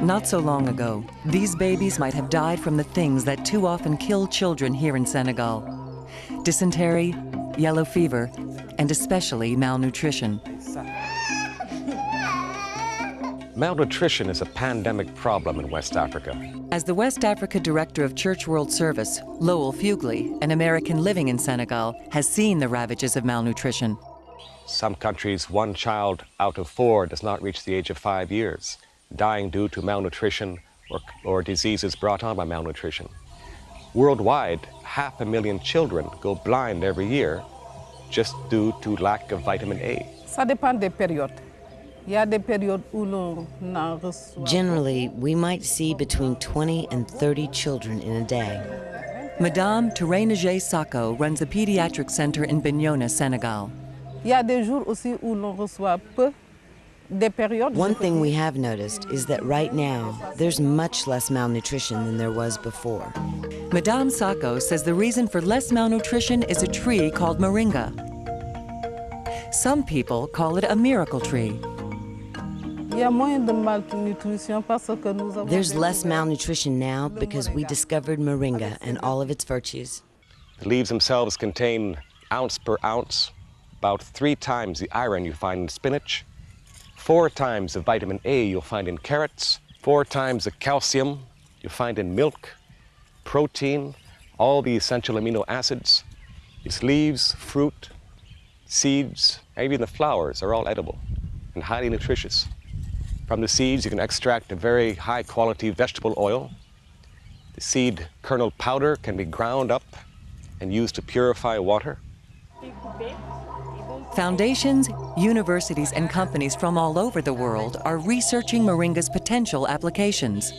Not so long ago, these babies might have died from the things that too often kill children here in Senegal: dysentery, yellow fever, and especially malnutrition. Malnutrition is a pandemic problem in West Africa. As the West Africa Director of Church World Service, Lowell Fugley, an American living in Senegal, has seen the ravages of malnutrition. Some countries, 1 child out of 4 does not reach the age of 5 years, dying due to malnutrition or diseases brought on by malnutrition. Worldwide, 500,000 children go blind every year just due to lack of vitamin A. Ça dépend des périodes. Generally, we might see between 20 and 30 children in a day. Madame Tourenege Sako runs a pediatric center in Bignona, Senegal. One thing we have noticed is that right now, there's much less malnutrition than there was before. Madame Sako says the reason for less malnutrition is a tree called Moringa. Some people call it a miracle tree. There's less malnutrition now because we discovered Moringa and all of its virtues. The leaves themselves contain, ounce per ounce, about 3 times the iron you find in spinach, 4 times the vitamin A you'll find in carrots, 4 times the calcium you'll find in milk, protein, all the essential amino acids. Its leaves, fruit, seeds, and even the flowers are all edible and highly nutritious. From the seeds, you can extract a very high-quality vegetable oil. The seed kernel powder can be ground up and used to purify water. Foundations, universities, and companies from all over the world are researching Moringa's potential applications.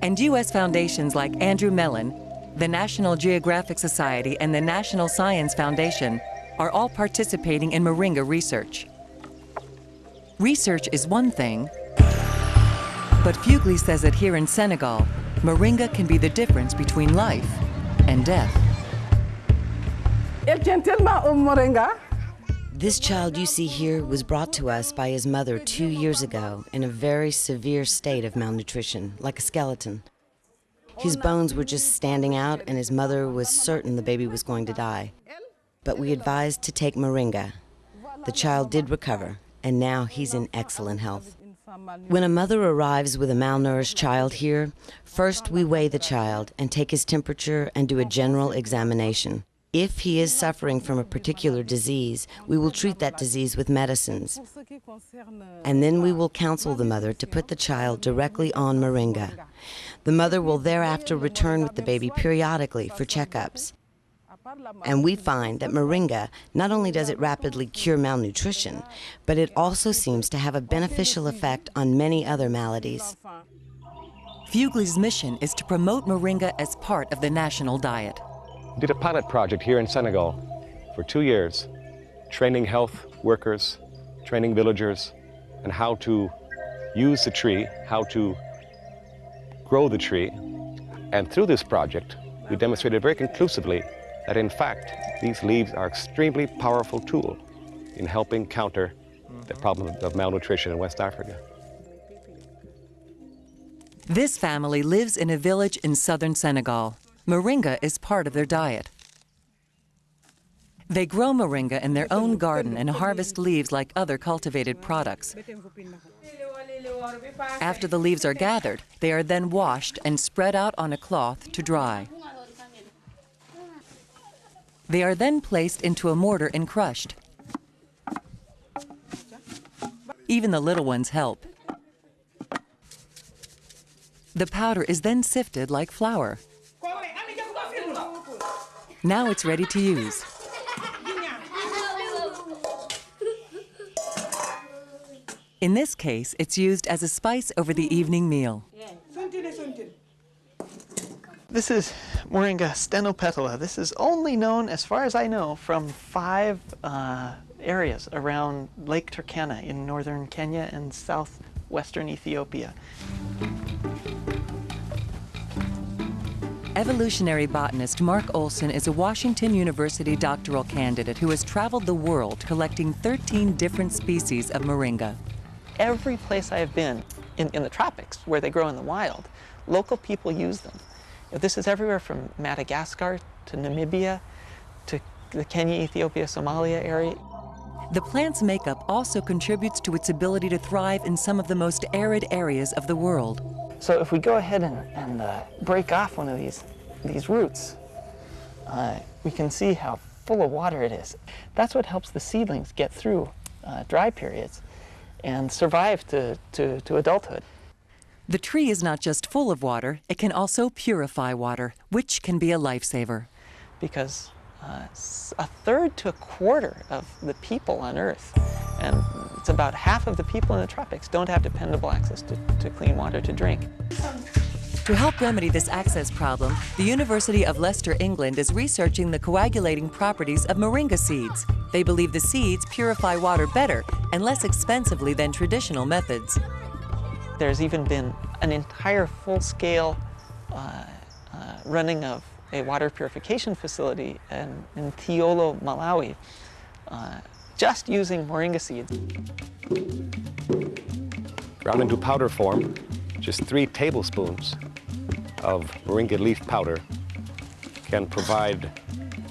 And U.S. foundations like Andrew Mellon, the National Geographic Society, and the National Science Foundation are all participating in Moringa research. Research is one thing, but Fugley says that here in Senegal, Moringa can be the difference between life and death. This child you see here was brought to us by his mother 2 years ago in a very severe state of malnutrition, like a skeleton. His bones were just standing out and his mother was certain the baby was going to die. But we advised to take Moringa. The child did recover, and now he's in excellent health. When a mother arrives with a malnourished child here, first we weigh the child and take his temperature and do a general examination. If he is suffering from a particular disease, we will treat that disease with medicines. And then we will counsel the mother to put the child directly on Moringa. The mother will thereafter return with the baby periodically for checkups. And we find that Moringa not only does it rapidly cure malnutrition, but it also seems to have a beneficial effect on many other maladies. Fugley's mission is to promote Moringa as part of the national diet. We did a pilot project here in Senegal for 2 years, training health workers, training villagers, and how to use the tree, how to grow the tree. And through this project, we demonstrated very conclusively that in fact, these leaves are an extremely powerful tool in helping counter the problem of malnutrition in West Africa. This family lives in a village in southern Senegal. Moringa is part of their diet. They grow moringa in their own garden and harvest leaves like other cultivated products. After the leaves are gathered, they are then washed and spread out on a cloth to dry. They are then placed into a mortar and crushed. Even the little ones help. The powder is then sifted like flour. Now it's ready to use. In this case, it's used as a spice over the evening meal. This is Moringa stenopetala. This is only known, as far as I know, from 5 areas around Lake Turkana in northern Kenya and southwestern Ethiopia. Evolutionary botanist Mark Olson is a Washington University doctoral candidate who has traveled the world collecting 13 different species of moringa. Every place I have been, in the tropics, where they grow in the wild. Local people use them. This is everywhere from Madagascar to Namibia to the Kenya, Ethiopia, Somalia area. The plant's makeup also contributes to its ability to thrive in some of the most arid areas of the world. So if we go ahead and break off one of these roots, we can see how full of water it is. That's what helps the seedlings get through dry periods and survive to adulthood. The tree is not just full of water, it can also purify water, which can be a lifesaver. Because a third to a quarter of the people on Earth, and it's about half of the people in the tropics, don't have dependable access to clean water to drink. To help remedy this access problem, the University of Leicester, England is researching the coagulating properties of moringa seeds. They believe the seeds purify water better and less expensively than traditional methods. There's even been an entire full-scale running of a water purification facility in Tiolo, Malawi, just using moringa seeds. Ground into powder form, just 3 tablespoons of moringa leaf powder can provide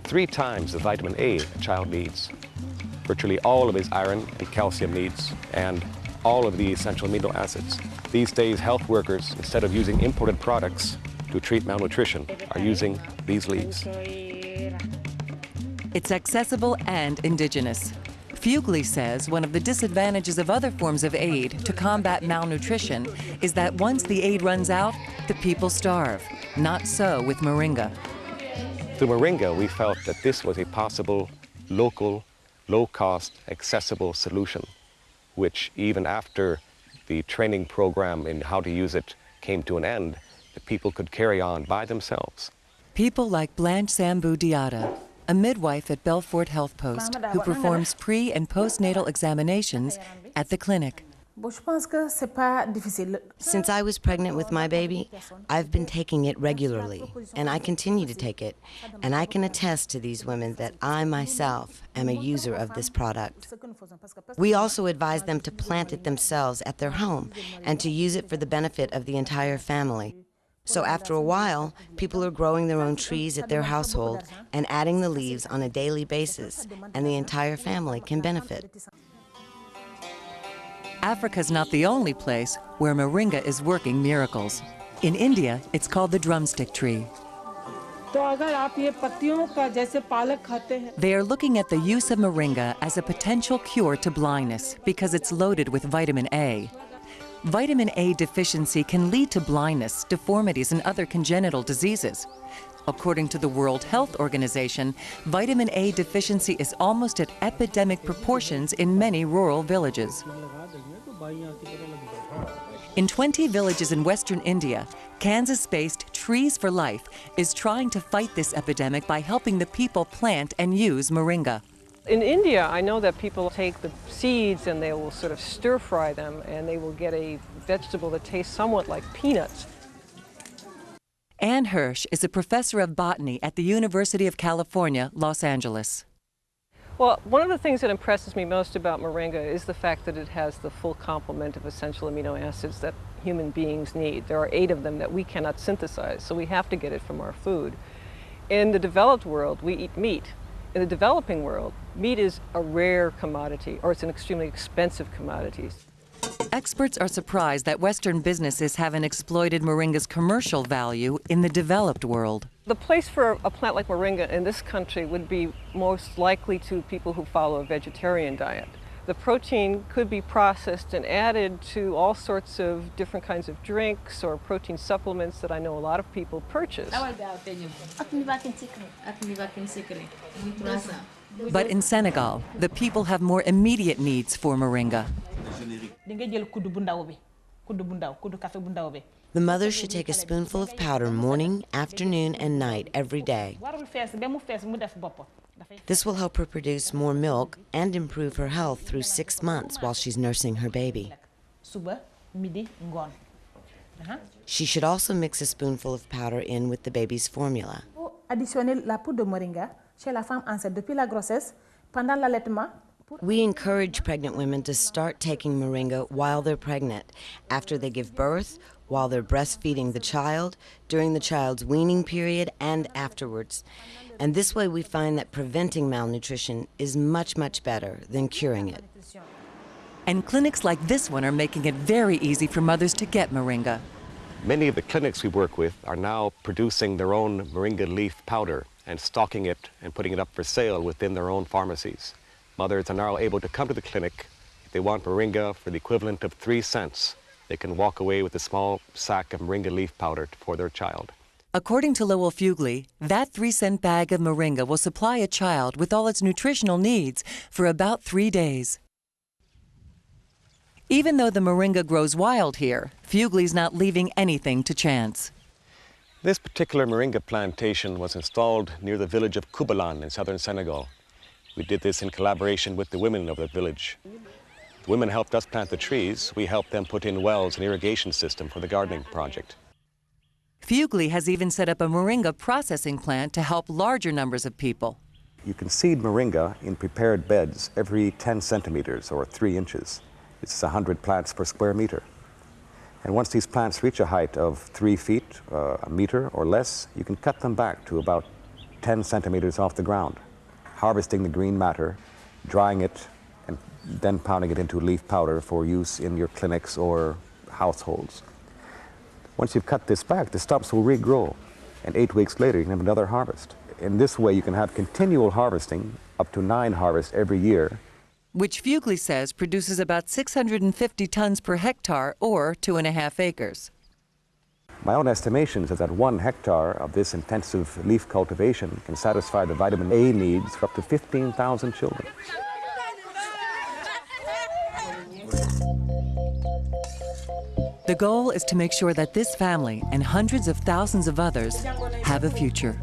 3 times the vitamin A a child needs, virtually all of his iron and calcium needs, and all of the essential amino acids. These days, health workers, instead of using imported products to treat malnutrition, are using these leaves. It's accessible and indigenous. Fugly says one of the disadvantages of other forms of aid to combat malnutrition is that once the aid runs out, the people starve. Not so with moringa. Through moringa, we felt that this was a possible, local, low-cost, accessible solution, which even after the training program in how to use it came to an end, the people could carry on by themselves. People like Blanche Sambu Diata, a midwife at Belfort Health Post who performs pre- and postnatal examinations at the clinic. Since I was pregnant with my baby, I've been taking it regularly, and I continue to take it. And I can attest to these women that I myself am a user of this product. We also advise them to plant it themselves at their home and to use it for the benefit of the entire family. So after a while, people are growing their own trees at their household and adding the leaves on a daily basis, and the entire family can benefit. Africa's not the only place where moringa is working miracles. In India, it's called the drumstick tree. They are looking at the use of moringa as a potential cure to blindness because it's loaded with vitamin A. Vitamin A deficiency can lead to blindness, deformities, and other congenital diseases. According to the World Health Organization, vitamin A deficiency is almost at epidemic proportions in many rural villages. In 20 villages in western India, Kansas-based Trees for Life is trying to fight this epidemic by helping the people plant and use moringa. In India, I know that people take the seeds and they will sort of stir-fry them, and they will get a vegetable that tastes somewhat like peanuts. Ann Hirsch is a professor of botany at the University of California, Los Angeles. Well, one of the things that impresses me most about moringa is the fact that it has the full complement of essential amino acids that human beings need. There are 8 of them that we cannot synthesize, so we have to get it from our food. In the developed world, we eat meat. In the developing world, meat is a rare commodity, or it's an extremely expensive commodity. Experts are surprised that Western businesses haven't exploited moringa's commercial value in the developed world. The place for a plant like moringa in this country would be most likely to people who follow a vegetarian diet. The protein could be processed and added to all sorts of different kinds of drinks or protein supplements that I know a lot of people purchase. But in Senegal, the people have more immediate needs for moringa. The mother should take a spoonful of powder morning, afternoon, and night every day. This will help her produce more milk and improve her health through 6 months while she's nursing her baby. She should also mix a spoonful of powder in with the baby's formula. Additionner la poudre de moringa chez la femme enceinte depuis la grossesse, pendant l'allaitement We encourage pregnant women to start taking Moringa while they're pregnant, after they give birth, while they're breastfeeding the child, during the child's weaning period, and afterwards. And this way we find that preventing malnutrition is much, much better than curing it. And clinics like this one are making it very easy for mothers to get Moringa. Many of the clinics we work with are now producing their own Moringa leaf powder and stocking it and putting it up for sale within their own pharmacies. Mothers are now able to come to the clinic. If they want Moringa for the equivalent of 3 cents, they can walk away with a small sack of Moringa leaf powder for their child. According to Lowell Fugely, that 3-cent bag of Moringa will supply a child with all its nutritional needs for about 3 days. Even though the Moringa grows wild here, Fugely's not leaving anything to chance. This particular Moringa plantation was installed near the village of Kubalan in southern Senegal. We did this in collaboration with the women of the village. The women helped us plant the trees. We helped them put in wells and irrigation system for the gardening project. Fugely has even set up a Moringa processing plant to help larger numbers of people. You can seed Moringa in prepared beds every 10 centimeters or 3 inches. It's 100 plants per square meter. And once these plants reach a height of 3 feet, a meter or less, you can cut them back to about 10 centimeters off the ground, harvesting the green matter, drying it, and then pounding it into leaf powder for use in your clinics or households. Once you've cut this back, the stumps will regrow, and 8 weeks later you can have another harvest. In this way you can have continual harvesting, up to 9 harvests every year, which Fugely says produces about 650 tons per hectare, or 2.5 acres. My own estimation is that 1 hectare of this intensive leaf cultivation can satisfy the vitamin A needs for up to 15,000 children. The goal is to make sure that this family and hundreds of thousands of others have a future.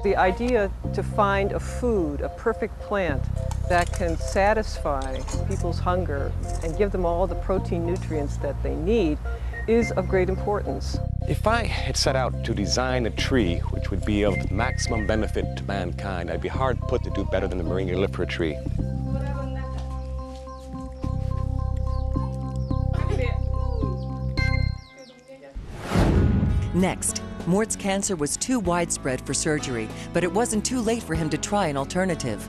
The idea to find a food, a perfect plant, that can satisfy people's hunger and give them all the protein nutrients that they need is of great importance. If I had set out to design a tree which would be of maximum benefit to mankind, I'd be hard put to do better than the Moringa mellifera tree. Next, Mort's cancer was too widespread for surgery, but it wasn't too late for him to try an alternative.